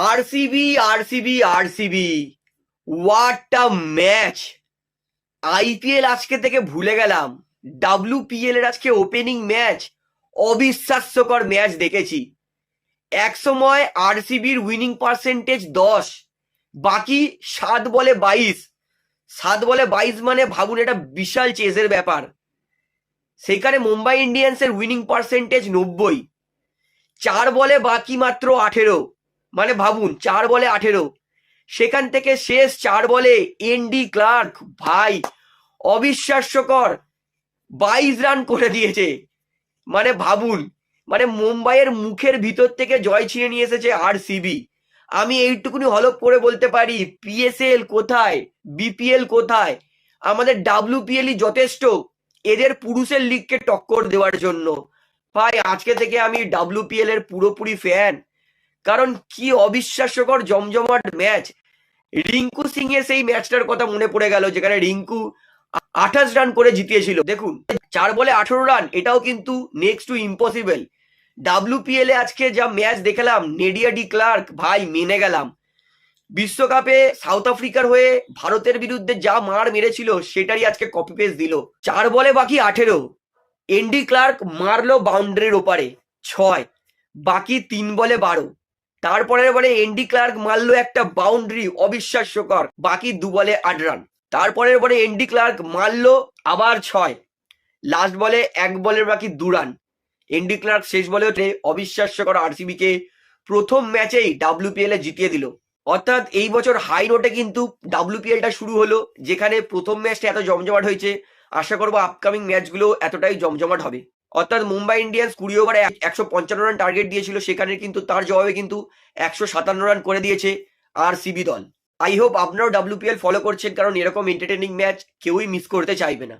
RCB RCB RCB, what a match! IPL আজকে থেকে ভুলে গেলাম, ডাব্লিউপিএল এর আজকে ওপেনিং ম্যাচ, অবিশ্বাস্যকর ম্যাচ দেখেছি। এক সময় আরসিবির উইনিং পার্সেন্টেজ 10, বাকি 7 বলে 22। 7 বলে 22 মানে ভাবুন, এটা বিশাল চেজের ব্যাপার। সেখানে মুম্বাই ইন্ডিয়ান্সের উইনিং পার্সেন্টেজ 90, 4 বলে বাকি মাত্র 18, মানে ভাবুন 4 বলে 18। সেখান থেকে শেষ 4 বলে এনডি ক্লার্ক, ভাই অবিশ্বাস্যকর 22 রান করে দিয়েছে। মানে ভাবুন, মানে মুম্বাইয়ের মুখের ভিতর থেকে জয় ছিনিয়ে নিয়ে এসেছে আরসিবি। আমি এইটুকুনি হলপ করে বলতে পারি, পিএসএল কোথায়, বিপিএল কোথায়, আমাদের ডাব্লিউপিএলই যথেষ্ট এদের পুরুষের লিগকে টক্কর দেওয়ার জন্য। ভাই আজকে থেকে আমি ডাব্লিউপিএল এর পুরোপুরি ফ্যান। কারণ কি অবিশ্বাস্যকর জমজমাট ম্যাচ। রিঙ্কু সিং এর সেই ম্যাচটার কথা মনে পড়ে গেল, যেখানে রিঙ্কু 28 রান করে জিতিয়েছিল। দেখুন 4 বলে 18 রান, এটাও কিন্তু নেক্সট টু ইম্পসিবল। ডাব্লিউপিএল এ আজকে যা ম্যাচ দেখলাম, নেডিয়া ডি ক্লার্ক, ভাই মেনে গেলাম। বিশ্বকাপে সাউথ আফ্রিকার হয়ে ভারতের বিরুদ্ধে যা মার মেরেছিল, সেটারই আজকে কপি পেস্ট দিল। 4 বলে বাকি 18, এনডি ক্লার্ক মারলো বাউন্ডারির ওপারে 6, বাকি 3 বলে 12। তারপরের বারে এনডি ক্লার্ক মারলো একটা বাউন্ডারি, অবিশ্বাস্যকর, বাকি 2 বলে 8 রান। তারপরের বারে এনডি ক্লার্ক মারলো আবার 6, লাস্ট বলে 1 বলের বাকি 2 রান। এনডি ক্লার্ক শেষ বলে ওঠে অবিশ্বাস্যকর আরসিবি কে প্রথম ম্যাচেই ডাব্লিউপিএল এ জিতিয়ে দিল। অর্থাৎ এই বছর হাই নোটে কিন্তু ডাব্লিউপিএলটা শুরু হলো, যেখানে প্রথম ম্যাচটা এত জমজমাট হয়েছে। আশা করবো আপকামিং ম্যাচগুলো এতটাই জমজমাট হবে। অর্থাৎ মুম্বাই ইন্ডিয়ান্স 20 ওভারে 155 রান টার্গেট দিয়েছিল, সেখানে কিন্তু তার জবাবে কিন্তু 157 রান করে দিয়েছে আরসিবি দল। আই হোপ আপনারাও ডাব্লিউপিএল ফলো করছেন, কারণ এরকম এন্টারটেনিং ম্যাচ কেউই মিস করতে চাইবে না।